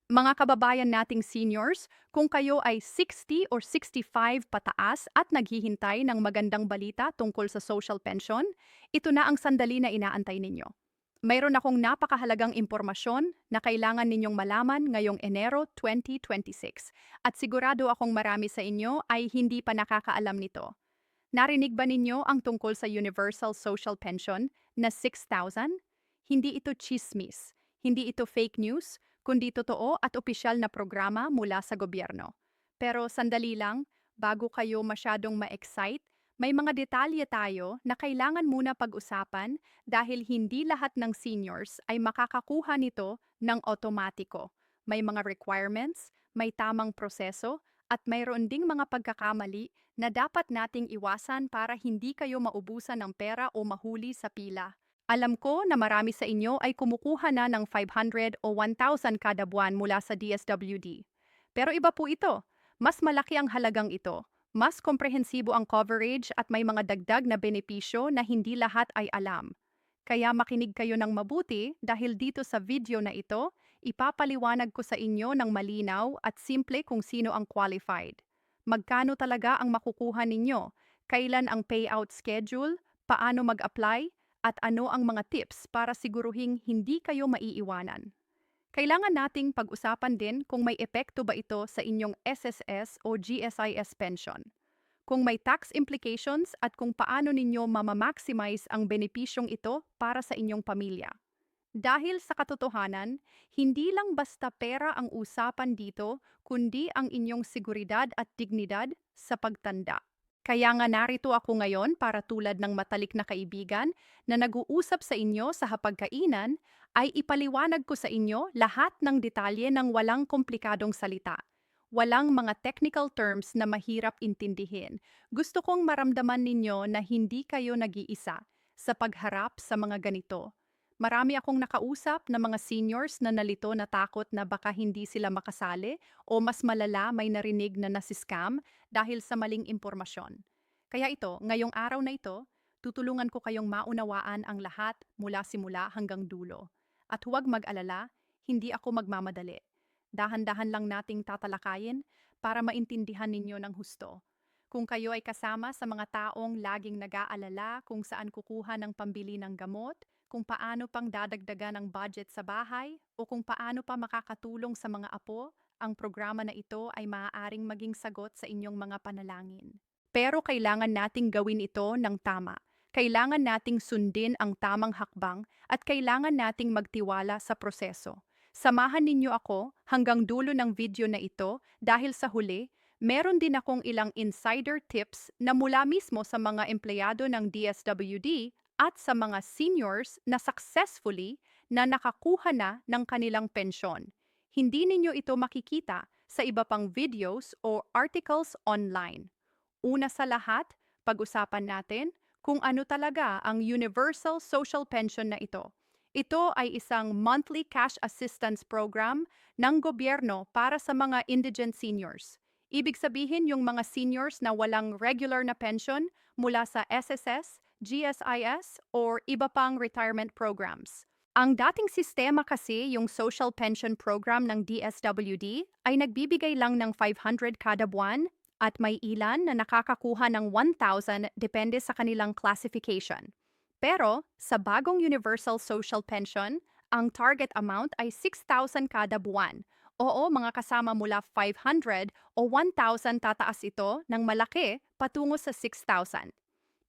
Mga kababayan nating seniors, kung kayo ay 60 or 65 pataas at naghihintay ng magandang balita tungkol sa social pension, ito na ang sandali na inaantay ninyo. Mayroon akong napakahalagang impormasyon na kailangan ninyong malaman ngayong Enero 2026 at sigurado akong marami sa inyo ay hindi pa nakakaalam nito. Narinig ba ninyo ang tungkol sa Universal Social Pension na 6,000? Hindi ito chismis, hindi ito fake news, kundi totoo at opisyal na programa mula sa gobyerno. Pero sandali lang, bago kayo masyadong ma-excite, may mga detalye tayo na kailangan muna pag-usapan dahil hindi lahat ng seniors ay makakakuha nito ng otomatiko. May mga requirements, may tamang proseso, at mayroon ding mga pagkakamali na dapat nating iwasan para hindi kayo maubusan ng pera o mahuli sa pila. Alam ko na marami sa inyo ay kumukuha na ng 500 o 1,000 kada buwan mula sa DSWD. Pero iba po ito. Mas malaki ang halagang ito. Mas komprehensibo ang coverage at may mga dagdag na benepisyo na hindi lahat ay alam. Kaya makinig kayo ng mabuti dahil dito sa video na ito, ipapaliwanag ko sa inyo ng malinaw at simple kung sino ang qualified. Magkano talaga ang makukuha ninyo? Kailan ang payout schedule? Paano mag-apply? At ano ang mga tips para siguruhing hindi kayo maiiwanan? Kailangan nating pag-usapan din kung may epekto ba ito sa inyong SSS o GSIS pension, kung may tax implications at kung paano ninyo mamamaximize ang benepisyong ito para sa inyong pamilya. Dahil sa katotohanan, hindi lang basta pera ang usapan dito, kundi ang inyong seguridad at dignidad sa pagtanda. Kaya nga narito ako ngayon para tulad ng matalik na kaibigan na nag-uusap sa inyo sa hapagkainan ay ipaliwanag ko sa inyo lahat ng detalye ng walang komplikadong salita. Walang mga technical terms na mahirap intindihin. Gusto kong maramdaman ninyo na hindi kayo nag-iisa sa pagharap sa mga ganito. Marami akong nakausap na mga seniors na nalito na takot na baka hindi sila makasali o mas malala may narinig na nasiscam dahil sa maling impormasyon. Kaya ito, ngayong araw na ito, tutulungan ko kayong maunawaan ang lahat mula simula hanggang dulo. At huwag mag-alala, hindi ako magmamadali. Dahan-dahan lang nating tatalakayin para maintindihan ninyo ng husto. Kung kayo ay kasama sa mga taong laging nag-aalala kung saan kukuha ng pambili ng gamot, kung paano pang dadagdagan ng budget sa bahay, o kung paano pa makakatulong sa mga apo, ang programa na ito ay maaaring maging sagot sa inyong mga panalangin. Pero kailangan nating gawin ito ng tama. Kailangan nating sundin ang tamang hakbang at kailangan nating magtiwala sa proseso. Samahan ninyo ako hanggang dulo ng video na ito dahil sa huli, meron din akong ilang insider tips na mula mismo sa mga empleyado ng DSWD at sa mga seniors na successfully na nakakuha na ng kanilang pensyon. Hindi ninyo ito makikita sa iba pang videos o articles online. Una sa lahat, pag-usapan natin kung ano talaga ang Universal Social Pension na ito. Ito ay isang monthly cash assistance program ng gobyerno para sa mga indigent seniors. Ibig sabihin yung mga seniors na walang regular na pension mula sa SSS, GSIS, or iba pang retirement programs. Ang dating sistema kasi, yung social pension program ng DSWD, ay nagbibigay lang ng 500 kada buwan at may ilan na nakakakuha ng 1,000 depende sa kanilang classification. Pero sa bagong Universal Social Pension, ang target amount ay 6,000 kada buwan. Oo, mga kasama mula 500 o 1,000 tataas ito ng malaki patungo sa 6,000.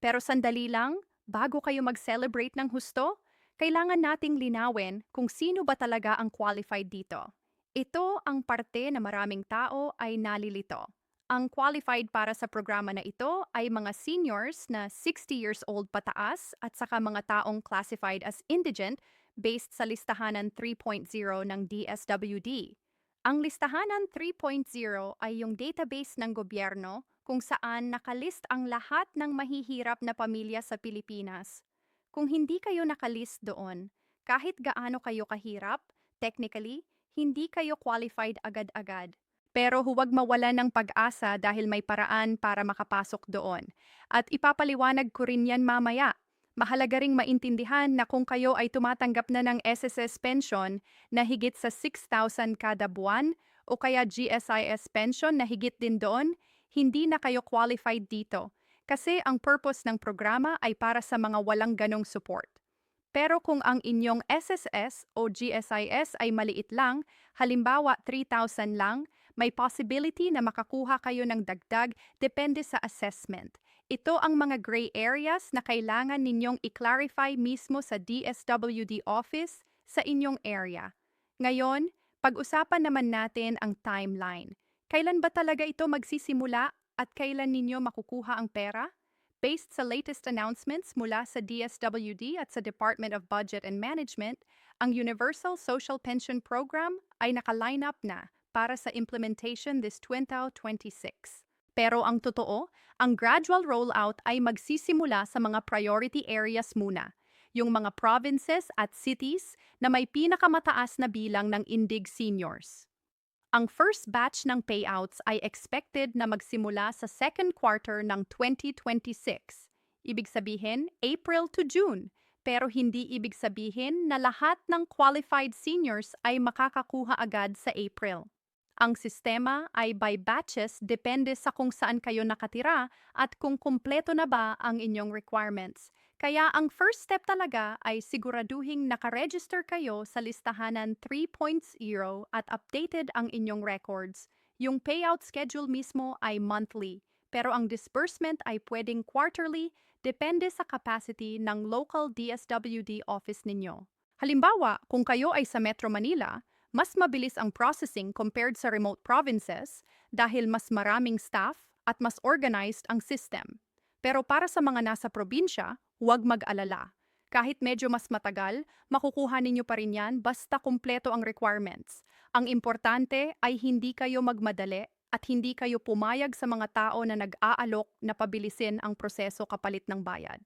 Pero sandali lang, bago kayo mag-celebrate ng husto, kailangan nating linawin kung sino ba talaga ang qualified dito. Ito ang parte na maraming tao ay nalilito. Ang qualified para sa programa na ito ay mga seniors na 60 years old pataas at saka mga taong classified as indigent based sa listahanan 3.0 ng DSWD. Ang listahanan 3.0 ay yung database ng gobyerno kung saan nakalist ang lahat ng mahihirap na pamilya sa Pilipinas. Kung hindi kayo nakalist doon, kahit gaano kayo kahirap, technically, hindi kayo qualified agad-agad. Pero huwag mawala ng pag-asa dahil may paraan para makapasok doon. At ipapaliwanag ko rin yan mamaya. Mahalaga ring maintindihan na kung kayo ay tumatanggap na ng SSS pension na higit sa 6,000 kada buwan o kaya GSIS pension na higit din doon, hindi na kayo qualified dito kasi ang purpose ng programa ay para sa mga walang ganong support. Pero kung ang inyong SSS o GSIS ay maliit lang, halimbawa 3,000 lang, may possibility na makakuha kayo ng dagdag depende sa assessment. Ito ang mga gray areas na kailangan ninyong i-clarify mismo sa DSWD office sa inyong area. Ngayon, pag-usapan naman natin ang timeline. Kailan ba talaga ito magsisimula at kailan ninyo makukuha ang pera? Based sa latest announcements mula sa DSWD at sa Department of Budget and Management, ang Universal Social Pension Program ay naka-line up na para sa implementation this 2026. Pero ang totoo, ang gradual rollout ay magsisimula sa mga priority areas muna, yung mga provinces at cities na may pinakamataas na bilang ng indig seniors. Ang first batch ng payouts ay expected na magsimula sa second quarter ng 2026. Ibig sabihin, April to June. Pero hindi ibig sabihin na lahat ng qualified seniors ay makakakuha agad sa April. Ang sistema ay by batches depende sa kung saan kayo nakatira at kung kumpleto na ba ang inyong requirements. Kaya ang first step talaga ay siguraduhing nakaregister kayo sa listahanan 3.0 at updated ang inyong records. Yung payout schedule mismo ay monthly, pero ang disbursement ay pwedeng quarterly depende sa capacity ng local DSWD office ninyo. Halimbawa, kung kayo ay sa Metro Manila, mas mabilis ang processing compared sa remote provinces dahil mas maraming staff at mas organized ang system. Pero para sa mga nasa probinsya, huwag mag-alala. Kahit medyo mas matagal, makukuha ninyo pa rin yan basta kumpleto ang requirements. Ang importante ay hindi kayo magmadali at hindi kayo pumayag sa mga tao na nag-aalok na pabilisin ang proseso kapalit ng bayad.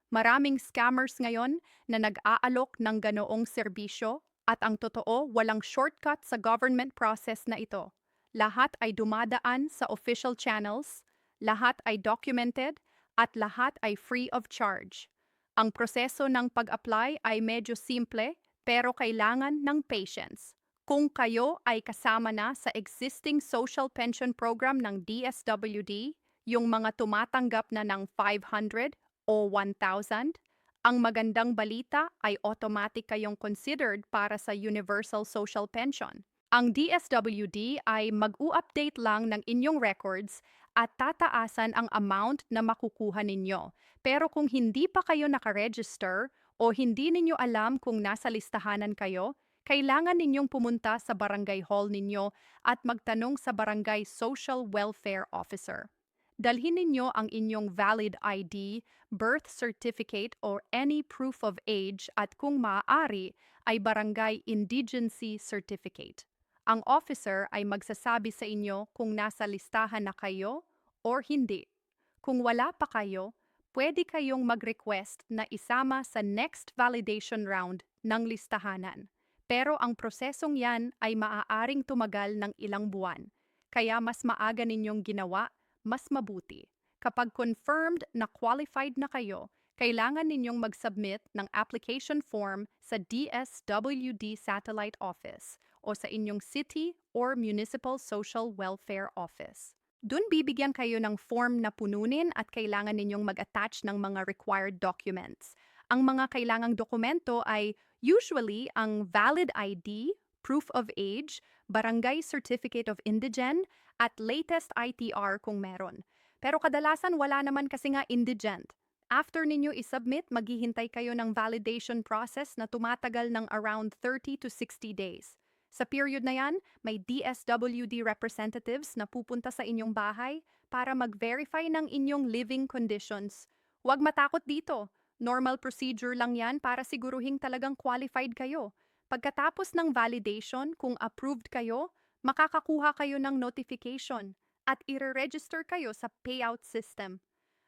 Maraming scammers ngayon na nag-aalok ng ganoong serbisyo at ang totoo, walang shortcut sa government process na ito. Lahat ay dumadaan sa official channels, lahat ay documented, at lahat ay free of charge. Ang proseso ng pag-apply ay medyo simple pero kailangan ng patience. Kung kayo ay kasama na sa existing social pension program ng DSWD, yung mga tumatanggap na ng 500 o 1,000, ang magandang balita ay automatic kayong considered para sa Universal Social Pension. Ang DSWD ay mag-u-update lang ng inyong records at tataasan ang amount na makukuha ninyo. Pero kung hindi pa kayo nakaregister o hindi ninyo alam kung nasa listahanan kayo, kailangan ninyong pumunta sa barangay hall ninyo at magtanong sa barangay social welfare officer. Dalhin ninyo ang inyong valid ID, birth certificate or any proof of age at kung maaari ay barangay indigency certificate. Ang officer ay magsasabi sa inyo kung nasa listahan na kayo or hindi. Kung wala pa kayo, pwede kayong mag-request na isama sa next validation round ng listahanan. Pero ang prosesong yan ay maaaring tumagal ng ilang buwan. Kaya mas maaga ninyong ginawa, mas mabuti. Kapag confirmed na qualified na kayo, kailangan ninyong mag-submit ng application form sa DSWD Satellite Office o sa inyong city or municipal social welfare office. Doon bibigyan kayo ng form na pununin at kailangan ninyong mag-attach ng mga required documents. Ang mga kailangang dokumento ay usually ang valid ID, proof of age, barangay certificate of indigen, at latest ITR kung meron. Pero kadalasan wala naman kasi nga indigent. After ninyo isubmit, maghihintay kayo ng validation process na tumatagal ng around 30 to 60 days. Sa period na yan, may DSWD representatives na pupunta sa inyong bahay para mag-verify ng inyong living conditions. Huwag matakot dito. Normal procedure lang yan para siguruhing talagang qualified kayo. Pagkatapos ng validation, kung approved kayo, makakakuha kayo ng notification at i-register kayo sa payout system.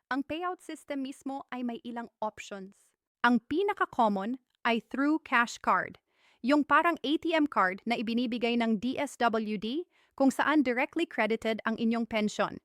Ang payout system mismo ay may ilang options. Ang pinaka-common ay through cash card, yung parang ATM card na ibinibigay ng DSWD kung saan directly credited ang inyong pension.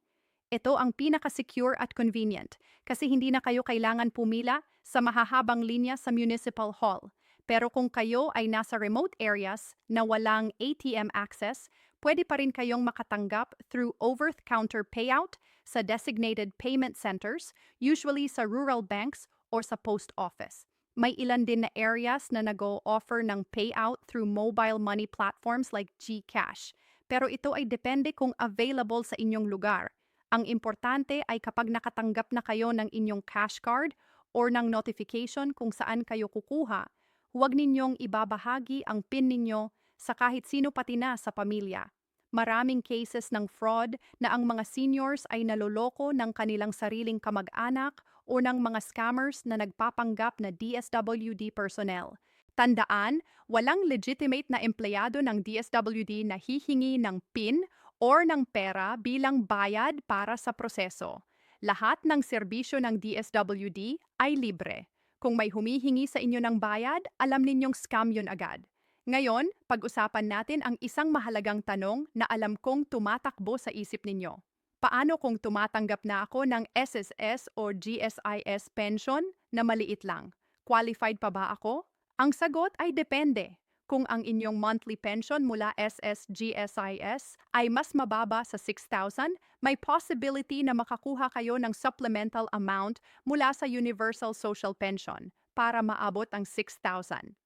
Ito ang pinaka-secure at convenient kasi hindi na kayo kailangan pumila sa mahahabang linya sa municipal hall. Pero kung kayo ay nasa remote areas na walang ATM access, pwede pa rin kayong makatanggap through over-the-counter payout sa designated payment centers, usually sa rural banks or sa post office. May ilan din na areas na nag-o-offer ng payout through mobile money platforms like GCash. Pero ito ay depende kung available sa inyong lugar. Ang importante ay kapag nakatanggap na kayo ng inyong cash card or ng notification kung saan kayo kukuha, huwag ninyong ibabahagi ang PIN ninyo sa kahit sino pati na sa pamilya. Maraming cases ng fraud na ang mga seniors ay naloloko ng kanilang sariling kamag-anak o ng mga scammers na nagpapanggap na DSWD personnel. Tandaan, walang legitimate na empleyado ng DSWD na hihingi ng PIN or ng pera bilang bayad para sa proseso. Lahat ng serbisyo ng DSWD ay libre. Kung may humihingi sa inyo ng bayad, alam ninyong scam yun agad. Ngayon, pag-usapan natin ang isang mahalagang tanong na alam kong tumatakbo sa isip ninyo. Paano kung tumatanggap na ako ng SSS o GSIS pension na maliit lang? Qualified pa ba ako? Ang sagot ay depende. Kung ang inyong monthly pension mula SSGSIS ay mas mababa sa 6,000, may possibility na makakuha kayo ng supplemental amount mula sa Universal Social Pension para maabot ang 6,000.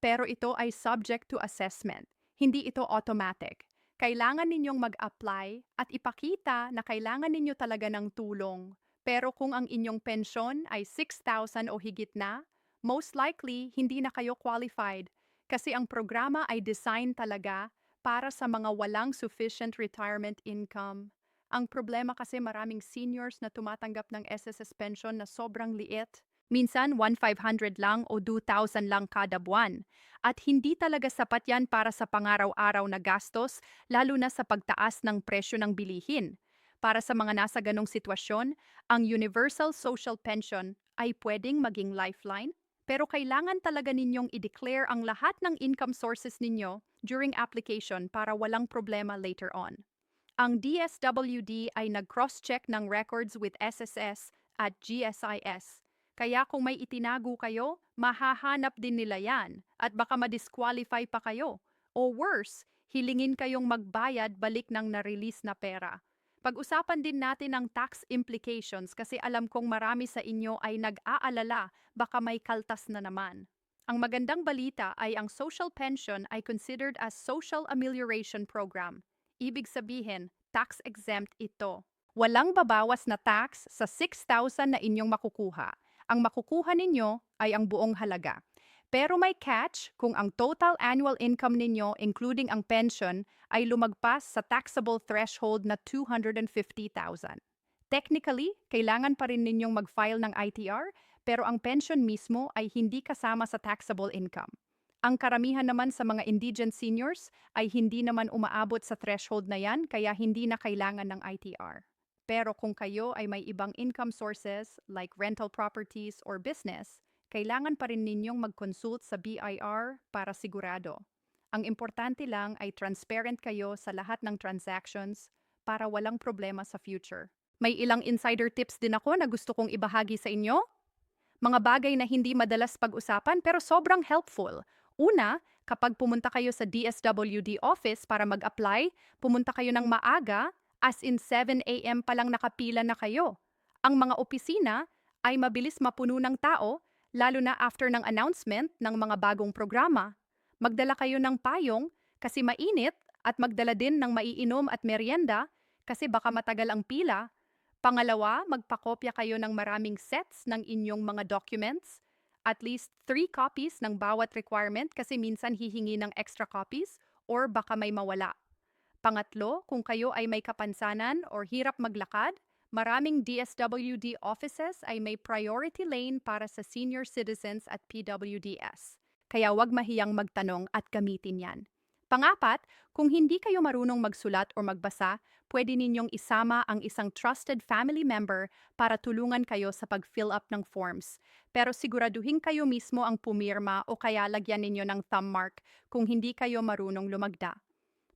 Pero ito ay subject to assessment. Hindi ito automatic. Kailangan ninyong mag-apply at ipakita na kailangan ninyo talaga ng tulong. Pero kung ang inyong pensyon ay 6,000 o higit na, most likely hindi na kayo qualified kasi ang programa ay design talaga para sa mga walang sufficient retirement income. Ang problema kasi maraming seniors na tumatanggap ng SSS pension na sobrang liit. Minsan 1,500 lang o 2,000 lang kada buwan. At hindi talaga sapat yan para sa pangaraw-araw na gastos, lalo na sa pagtaas ng presyo ng bilihin. Para sa mga nasa ganong sitwasyon, ang Universal Social Pension ay pwedeng maging lifeline, pero kailangan talaga ninyong i-declare ang lahat ng income sources ninyo during application para walang problema later on. Ang DSWD ay nag-cross-check ng records with SSS at GSIS. Kaya kung may itinago kayo, mahahanap din nila yan at baka ma-disqualify pa kayo. O worse, hilingin kayong magbayad balik ng na-release na pera. Pag-usapan din natin ang tax implications kasi alam kong marami sa inyo ay nag-aalala baka may kaltas na naman. Ang magandang balita ay ang social pension ay considered as social amelioration program. Ibig sabihin, tax-exempt ito. Walang babawas na tax sa 6,000 na inyong makukuha. Ang makukuha ninyo ay ang buong halaga. Pero may catch kung ang total annual income ninyo including ang pension ay lumagpas sa taxable threshold na 250,000. Technically, kailangan pa rin ninyong mag-file ng ITR pero ang pension mismo ay hindi kasama sa taxable income. Ang karamihan naman sa mga indigent seniors ay hindi naman umaabot sa threshold na yan kaya hindi na kailangan ng ITR. Pero kung kayo ay may ibang income sources like rental properties or business, kailangan pa rin ninyong mag-consult sa BIR para sigurado. Ang importante lang ay transparent kayo sa lahat ng transactions para walang problema sa future. May ilang insider tips din ako na gusto kong ibahagi sa inyo. Mga bagay na hindi madalas pag-usapan pero sobrang helpful. Una, kapag pumunta kayo sa DSWD office para mag-apply, pumunta kayo ng maaga, as in 7 a.m. pa lang nakapila na kayo. Ang mga opisina ay mabilis mapuno ng tao, lalo na after ng announcement ng mga bagong programa. Magdala kayo ng payong kasi mainit at magdala din ng maiinom at merienda kasi baka matagal ang pila. Pangalawa, magpakopya kayo ng maraming sets ng inyong mga documents, at least 3 copies ng bawat requirement kasi minsan hihingi ng extra copies or baka may mawala. Pangatlo, kung kayo ay may kapansanan or hirap maglakad, maraming DSWD offices ay may priority lane para sa senior citizens at PWDs. Kaya huwag mahiyang magtanong at gamitin yan. Pangapat, kung hindi kayo marunong magsulat o magbasa, pwede ninyong isama ang isang trusted family member para tulungan kayo sa pag-fill up ng forms. Pero siguraduhin kayo mismo ang pumirma o kaya lagyan ninyo ng thumb mark kung hindi kayo marunong lumagda.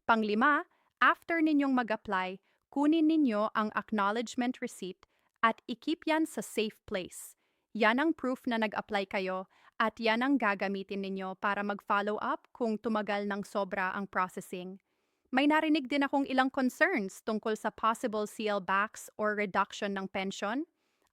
Panglima, after ninyong mag-apply, Kunin ninyo ang acknowledgement receipt at ikip yan sa safe place. Yan ang proof na nag-apply kayo at yan ang gagamitin ninyo para mag-follow up kung tumagal ng sobra ang processing. May narinig din akong ilang concerns tungkol sa possible CL backs or reduction ng pension.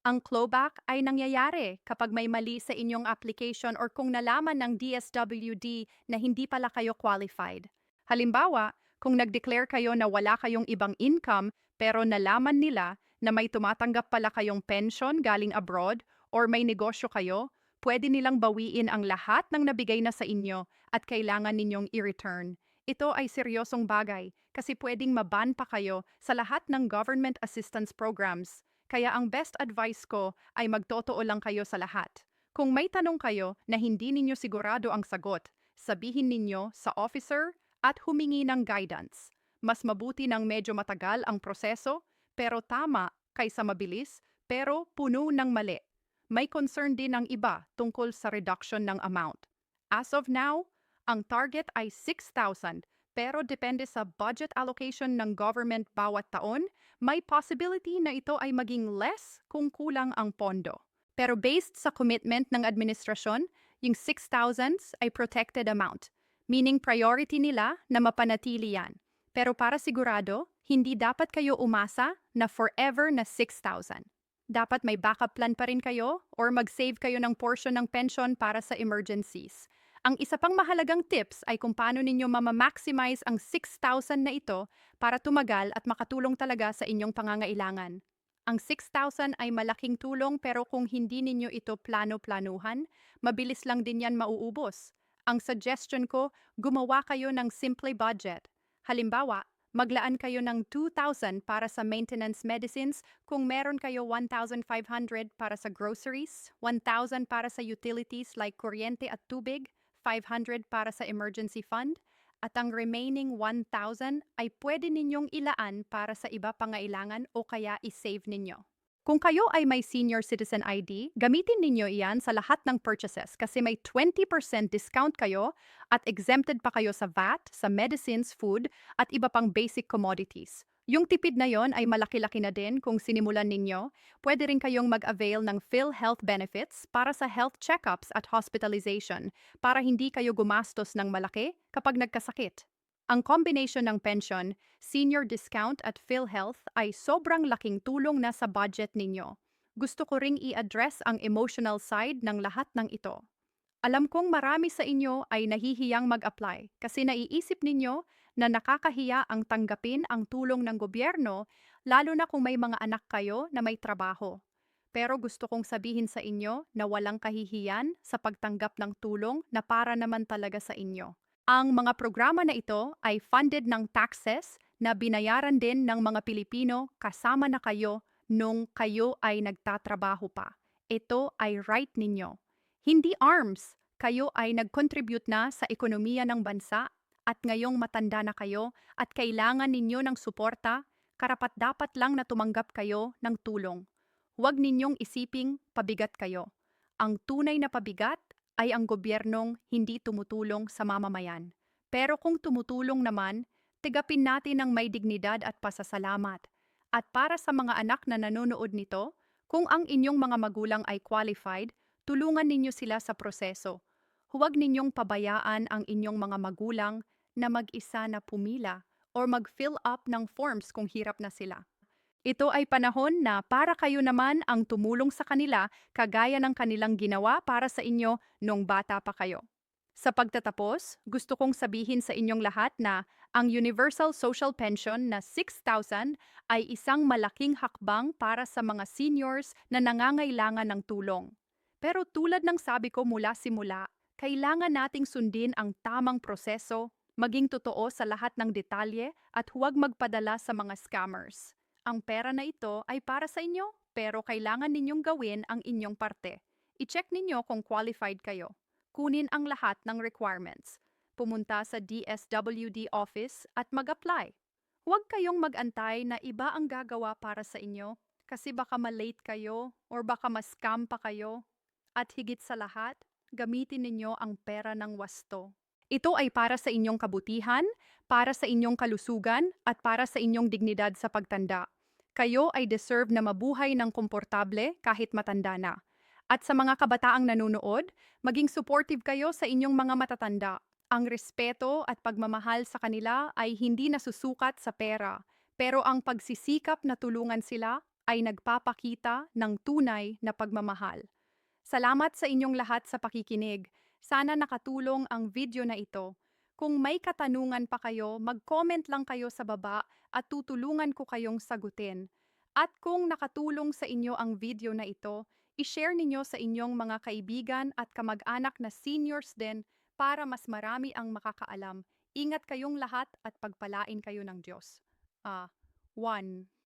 Ang clawback ay nangyayari kapag may mali sa inyong application or kung nalaman ng DSWD na hindi pala kayo qualified. Halimbawa, kung nag-declare kayo na wala kayong ibang income pero nalaman nila na may tumatanggap pala kayong pension galing abroad or may negosyo kayo, pwede nilang bawiin ang lahat ng nabigay na sa inyo at kailangan ninyong i-return. Ito ay seryosong bagay kasi pwedeng maban pa kayo sa lahat ng government assistance programs. Kaya ang best advice ko ay magtotoo lang kayo sa lahat. Kung may tanong kayo na hindi ninyo sigurado ang sagot, sabihin ninyo sa officer at humingi ng guidance. Mas mabuti ng medyo matagal ang proseso, pero tama kaysa mabilis, pero puno ng mali. May concern din ang iba tungkol sa reduction ng amount. As of now, ang target ay 6,000 pero depende sa budget allocation ng government bawat taon, may possibility na ito ay maging less kung kulang ang pondo. Pero based sa commitment ng administrasyon, yung 6,000 ay protected amount, meaning priority nila na mapanatili yan. Pero para sigurado, hindi dapat kayo umasa na forever na 6,000. Dapat may backup plan pa rin kayo or mag-save kayo ng portion ng pension para sa emergencies. Ang isa pang mahalagang tips ay kung paano ninyo mamamaximize ang 6,000 na ito para tumagal at makatulong talaga sa inyong pangangailangan. Ang 6,000 ay malaking tulong pero kung hindi ninyo ito plano-planuhan, mabilis lang din yan mauubos. Ang suggestion ko, gumawa kayo ng simple budget. Halimbawa, maglaan kayo ng 2,000 para sa maintenance medicines kung meron kayo 1,500 para sa groceries, 1,000 para sa utilities like kuryente at tubig, 500 para sa emergency fund, at ang remaining 1,000 ay pwede ninyong ilaan para sa iba pangailangan o kaya i-save ninyo. Kung kayo ay may senior citizen ID, gamitin ninyo iyan sa lahat ng purchases kasi may 20% discount kayo at exempted pa kayo sa VAT, sa medicines, food, at iba pang basic commodities. Yung tipid na yon ay malaki-laki na din kung sinimulan ninyo. Pwede rin kayong mag-avail ng PhilHealth benefits para sa health checkups at hospitalization para hindi kayo gumastos ng malaki kapag nagkasakit. Ang combination ng pension, senior discount at PhilHealth ay sobrang laking tulong na sa budget ninyo. Gusto ko ring i-address ang emotional side ng lahat ng ito. Alam kong marami sa inyo ay nahihiyang mag-apply kasi naiisip ninyo na nakakahiya ang tanggapin ang tulong ng gobyerno lalo na kung may mga anak kayo na may trabaho. Pero gusto kong sabihin sa inyo na walang kahihiyan sa pagtanggap ng tulong na para naman talaga sa inyo. Ang mga programa na ito ay funded ng taxes na binayaran din ng mga Pilipino kasama na kayo nung kayo ay nagtatrabaho pa. Ito ay right ninyo. Hindi arms, kayo ay nag-contribute na sa ekonomiya ng bansa at ngayong matanda na kayo at kailangan ninyo ng suporta, karapat-dapat lang na tumanggap kayo ng tulong. Huwag ninyong isiping pabigat kayo. Ang tunay na pabigat ay ang gobyernong hindi tumutulong sa mamamayan. Pero kung tumutulong naman, tigapin natin ng may dignidad at pasasalamat. At para sa mga anak na nanonood nito, kung ang inyong mga magulang ay qualified, tulungan ninyo sila sa proseso. Huwag ninyong pabayaan ang inyong mga magulang na mag-isa na pumila or mag-fill up ng forms kung hirap na sila. Ito ay panahon na para kayo naman ang tumulong sa kanila kagaya ng kanilang ginawa para sa inyo nung bata pa kayo. Sa pagtatapos, gusto kong sabihin sa inyong lahat na ang Universal Social Pension na 6,000 ay isang malaking hakbang para sa mga seniors na nangangailangan ng tulong. Pero tulad ng sabi ko mula simula, kailangan nating sundin ang tamang proseso, maging totoo sa lahat ng detalye at huwag magpadala sa mga scammers. Ang pera na ito ay para sa inyo, pero kailangan ninyong gawin ang inyong parte. I-check ninyo kung qualified kayo. Kunin ang lahat ng requirements. Pumunta sa DSWD office at mag-apply. Huwag kayong mag-antay na iba ang gagawa para sa inyo kasi baka ma-late kayo or baka ma-scam pa kayo. At higit sa lahat, gamitin ninyo ang pera ng wasto. Ito ay para sa inyong kabutihan, para sa inyong kalusugan, at para sa inyong dignidad sa pagtanda. Kayo ay deserve na mabuhay ng komportable kahit matanda na. At sa mga kabataang nanonood, maging supportive kayo sa inyong mga matatanda. Ang respeto at pagmamahal sa kanila ay hindi nasusukat sa pera, pero ang pagsisikap na tulungan sila ay nagpapakita ng tunay na pagmamahal. Salamat sa inyong lahat sa pakikinig. Sana nakatulong ang video na ito. Kung may katanungan pa kayo, mag-comment lang kayo sa baba at tutulungan ko kayong sagutin. At kung nakatulong sa inyo ang video na ito, i-share ninyo sa inyong mga kaibigan at kamag-anak na seniors din para mas marami ang makakaalam. Ingat kayong lahat at pagpalain kayo ng Diyos. 1.